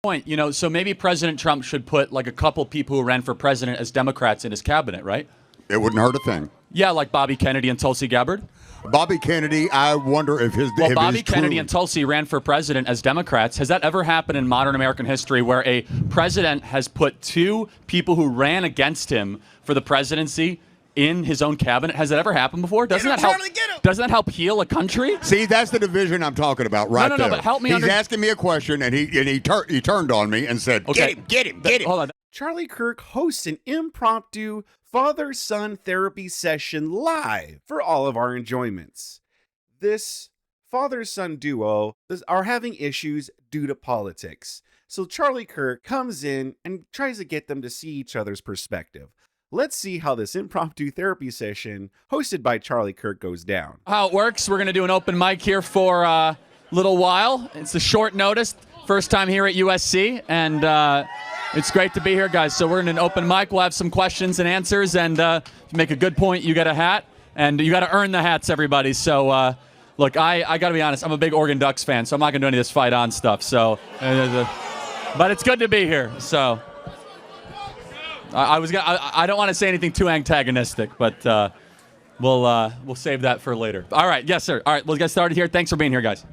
Point, so maybe President Trump should put like a couple people who ran for president as Democrats in his cabinet, right? It wouldn't hurt a thing. Yeah, like Bobby Kennedy and Tulsi Gabbard. Bobby Kennedy, I wonder if his... Well, if Bobby his Kennedy true... and Tulsi ran for president as Democrats. Has that ever happened in modern American history where a president has put two people who ran against him for the presidency in his own cabinet? Has that ever happened before? Doesn't that help heal a country? See, that's the division I'm talking about right there. No, but help me. He's asking me a question, and he turned on me and said, okay. Get him. Hold on. Charlie Kirk hosts an impromptu father-son therapy session live for all of our enjoyments. This father-son duo are having issues due to politics. So Charlie Kirk comes in and tries to get them to see each other's perspective. Let's see how this impromptu therapy session hosted by Charlie Kirk goes down. How it works, we're going to do an open mic here for a little while. It's a short notice, first time here at USC, and it's great to be here, guys. So we're in an open mic. We'll have some questions and answers, and if you make a good point, you get a hat, and you got to earn the hats, everybody. So, look, I got to be honest, I'm a big Oregon Ducks fan, so I'm not going to do any of this fight on stuff. So, but it's good to be here. So, I don't want to say anything too antagonistic, but we'll save that for later. All right, yes, sir. All right, we'll get started here. Thanks for being here, guys.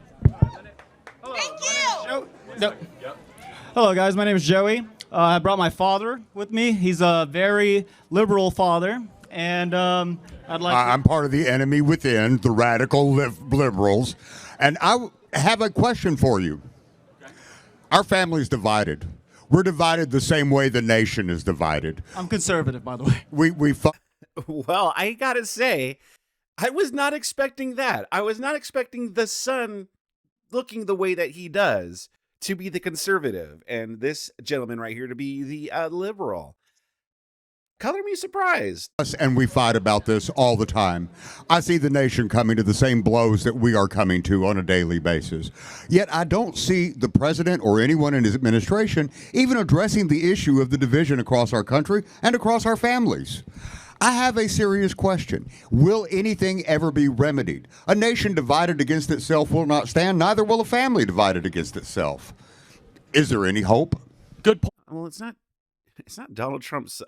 Thank you. Hello, guys. My name is Joey. I brought my father with me. He's a very liberal father, and I'd like. I'm part of the enemy within, the radical liberals, and I have a question for you. Okay. Our family's divided. We're divided the same way the nation is divided. I'm conservative, by the way. Well, I gotta say, I was not expecting that. I was not expecting the son looking the way that he does to be the conservative, and this gentleman right here to be the liberal. Color me surprised. And we fight about this all the time. I see the nation coming to the same blows that we are coming to on a daily basis. Yet I don't see the president or anyone in his administration even addressing the issue of the division across our country and across our families. I have a serious question. Will anything ever be remedied? A nation divided against itself will not stand, neither will a family divided against itself. Is there any hope? Good point. Well, it's not Donald Trump's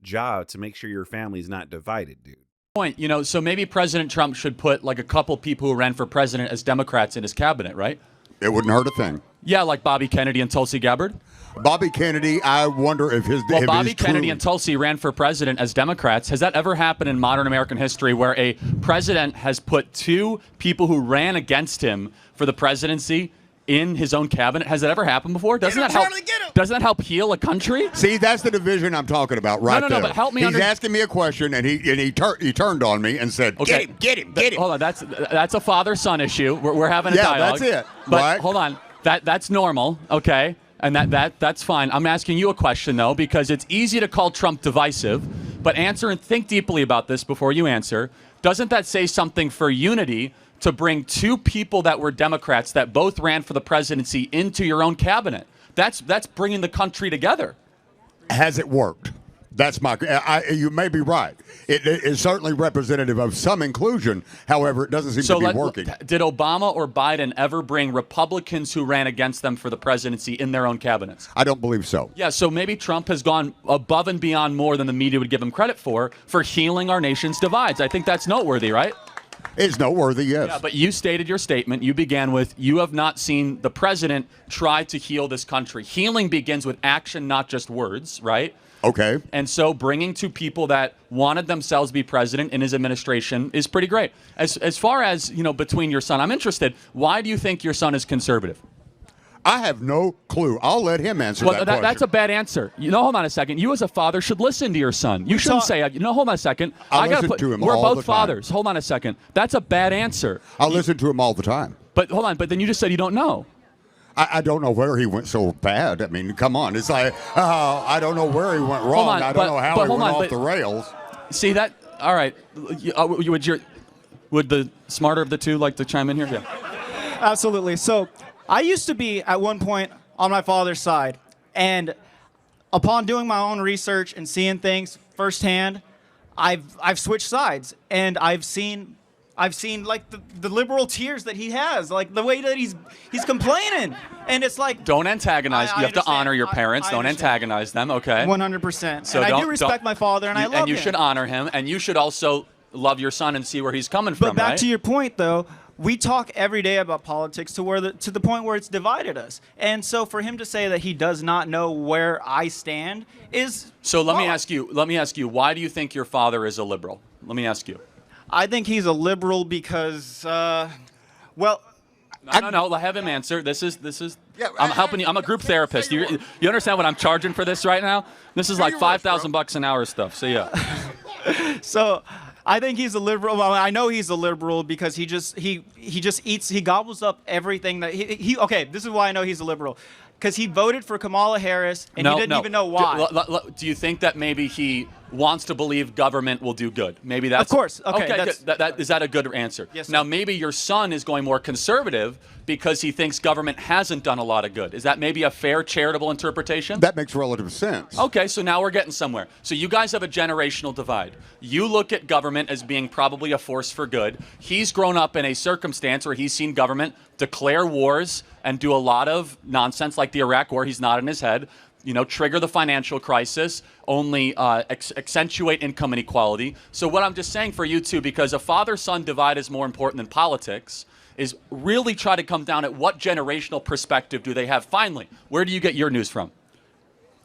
job to make sure your family's not divided, dude. Point, so maybe President Trump should put like a couple people who ran for president as Democrats in his cabinet, right? It wouldn't hurt a thing. Yeah, like Bobby Kennedy and Tulsi Gabbard. Bobby Kennedy, I wonder if his... Well, if Bobby his Kennedy true... and Tulsi ran for president as Democrats. Has that ever happened in modern American history where a president has put two people who ran against him for the presidency in his own cabinet? Has that ever happened before? Doesn't that help heal a country? See, that's the division I'm talking about right there. No, but help me. He's asking me a question, and he turned on me and said, okay. Get him. Hold on, that's a father-son issue. We're having a dialogue. Yeah, that's it. But right? Hold on, that's normal, okay? And that's fine. I'm asking you a question, though, because it's easy to call Trump divisive, but answer and think deeply about this before you answer. Doesn't that say something for unity to bring two people that were Democrats that both ran for the presidency into your own cabinet? That's bringing the country together. Has it worked? That's my... you may be right. It is certainly representative of some inclusion. However, it doesn't seem to be working. Did Obama or Biden ever bring Republicans who ran against them for the presidency in their own cabinets? I don't believe so. Yeah, so maybe Trump has gone above and beyond more than the media would give him credit for healing our nation's divides. I think that's noteworthy, right? It's noteworthy, yes. Yeah, but you stated your statement. You began with, you have not seen the president try to heal this country. Healing begins with action, not just words, right? Okay. And so bringing two people that wanted themselves to be president in his administration is pretty great. As far as, between your son, I'm interested. Why do you think your son is conservative? I have no clue. I'll let him answer that question. That's a bad answer. Hold on a second. You as a father should listen to your son. You shouldn't say, hold on a second. I listen to him all the time. We're both fathers. Hold on a second. That's a bad answer. I'll listen to him all the time. But hold on. But then you just said you don't know. I don't know where he went so bad. I mean, come on. It's like, I don't know where he went wrong. I don't know how he went off the rails. See that? All right. Would the smarter of the two like to chime in here? Yeah. Absolutely. So I used to be at one point on my father's side, and upon doing my own research and seeing things firsthand, I've switched sides, and I've seen I've seen like the liberal tears that he has, like the way that he's complaining, and it's like Don't antagonize. I You have to understand. honor your parents. I Don't understand. antagonize them. Okay. 100%. So And I don't do respect my father, and I love and you him. should honor him, and you should also love your son and see where he's coming But from. back right? to your point, though, we talk every day about politics to the point where it's divided us. And so for him to say that he does not know where I stand is So let me wrong. ask you. Let me ask you. Why do you think your father is a liberal? Let me ask you. I think he's a liberal because, well, No. Have him answer. This is. Yeah, I'm helping you. I'm a group therapist. You understand what I'm charging for this right now? This is like your worst, bro. $5,000 an hour stuff. So yeah. so I think he's a liberal. Well, I know he's a liberal because he just eats. He gobbles up everything that he. Okay, this is why I know he's a liberal, because he voted for Kamala Harris and he didn't even know why. Do you think that maybe he wants to believe government will do good? Maybe that's. Of course. Okay, good. Is that a good answer? Yes, sir. Now maybe your son is going more conservative because he thinks government hasn't done a lot of good. Is that maybe a fair charitable interpretation? That makes relative sense. Okay, so now we're getting somewhere. So you guys have a generational divide. You look at government as being probably a force for good. He's grown up in a circumstance where he's seen government declare wars and do a lot of nonsense like the Iraq War. He's not in his head. Trigger the financial crisis, only accentuate income inequality. So what I'm just saying for you two, because a father-son divide is more important than politics, is really try to come down at what generational perspective do they have. Finally, where do you get your news from?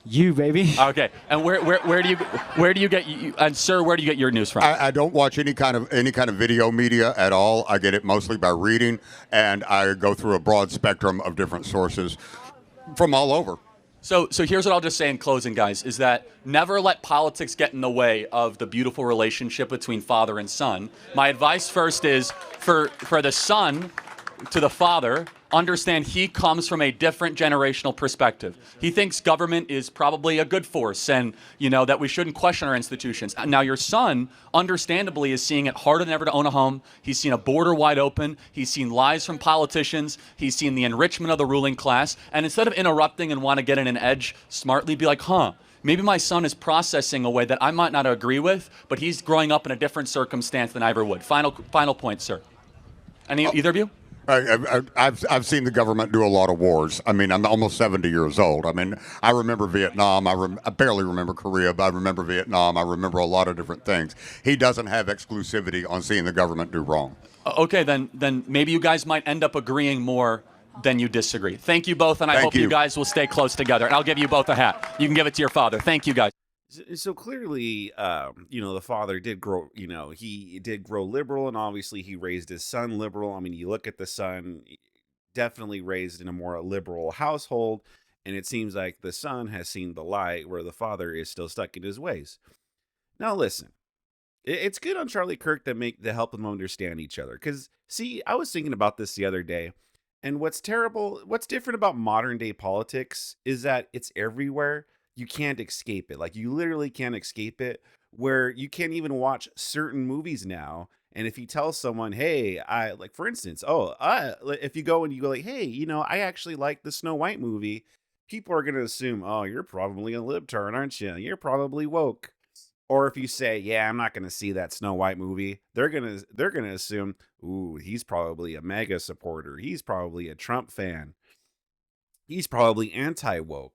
You, baby. Okay, and where do you get and sir, where do you get your news from? I don't watch any kind of video media at all. I get it mostly by reading, and I go through a broad spectrum of different sources from all over. So here's what I'll just say in closing, guys, is that never let politics get in the way of the beautiful relationship between father and son. My advice first is for the son to the father, understand he comes from a different generational perspective. He thinks government is probably a good force and, that we shouldn't question our institutions. Now, your son, understandably, is seeing it harder than ever to own a home. He's seen a border wide open. He's seen lies from politicians. He's seen the enrichment of the ruling class. And instead of interrupting and want to get in an edge smartly, be like, maybe my son is processing a way that I might not agree with, but he's growing up in a different circumstance than I ever would. Final point, sir. Either of you? I've seen the government do a lot of wars. I mean, I'm almost 70 years old. I mean, I remember Vietnam. I barely remember Korea, but I remember Vietnam. I remember a lot of different things. He doesn't have exclusivity on seeing the government do wrong. Okay, then maybe you guys might end up agreeing more than you disagree. Thank you both, and I hope you guys will stay close together. And I'll give you both a hat. You can give it to your father. Thank you, guys. So clearly, the father did grow, he did grow liberal, and obviously he raised his son liberal. I mean, you look at the son, definitely raised in a more liberal household, and it seems like the son has seen the light where the father is still stuck in his ways. Now, listen, it's good on Charlie Kirk to help them understand each other. Because, see, I was thinking about this the other day, and what's different about modern day politics is that it's everywhere. You can't escape it. Like, you literally can't escape it, where you can't even watch certain movies now. And if you tell someone, hey, for instance, if you go like, hey, I actually like the Snow White movie, people are going to assume, oh, you're probably a libtard, aren't you? You're probably woke. Or if you say, yeah, I'm not going to see that Snow White movie, they're going to assume, ooh, he's probably a MAGA supporter. He's probably a Trump fan. He's probably anti-woke.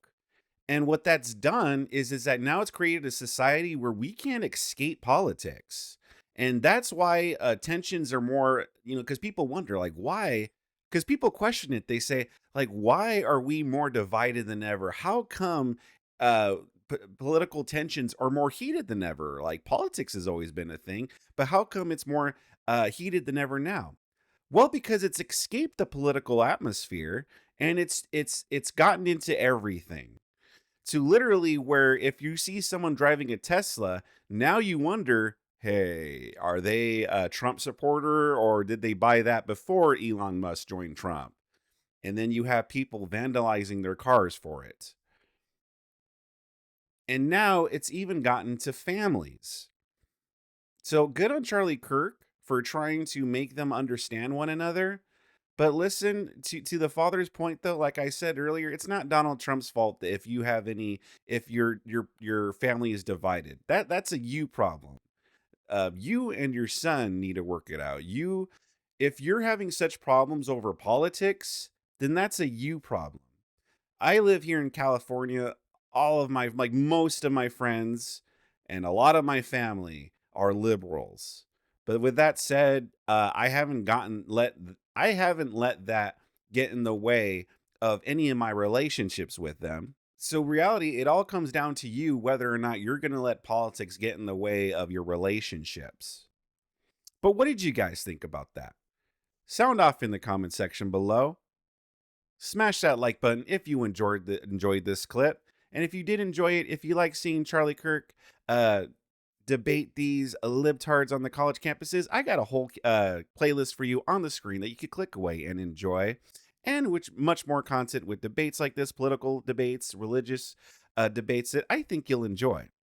And what that's done is that now it's created a society where we can't escape politics. And that's why tensions are more, because people wonder, like, why? Because people question it. They say, like, why are we more divided than ever? How come political tensions are more heated than ever? Like, politics has always been a thing, but how come it's more heated than ever now? Well, because it's escaped the political atmosphere, and it's gotten into everything. To literally where if you see someone driving a Tesla, now you wonder, hey, are they a Trump supporter, or did they buy that before Elon Musk joined Trump? And then you have people vandalizing their cars for it. And now it's even gotten to families. So good on Charlie Kirk for trying to make them understand one another. But listen, to the father's point, though, like I said earlier, it's not Donald Trump's fault if if your family is divided. That's a you problem. You and your son need to work it out. If you're having such problems over politics, then that's a you problem. I live here in California. All of my, like most of my friends and a lot of my family are liberals. But with that said, I haven't let that get in the way of any of my relationships with them. So reality, it all comes down to you whether or not you're going to let politics get in the way of your relationships. But what did you guys think about that? Sound off in the comment section below. Smash that like button if you enjoyed this clip. And if you did enjoy it, if you like seeing Charlie Kirk debate these libtards on the college campuses, I got a whole playlist for you on the screen that you could click away and enjoy. And which much more content with debates like this, political debates, religious debates that I think you'll enjoy.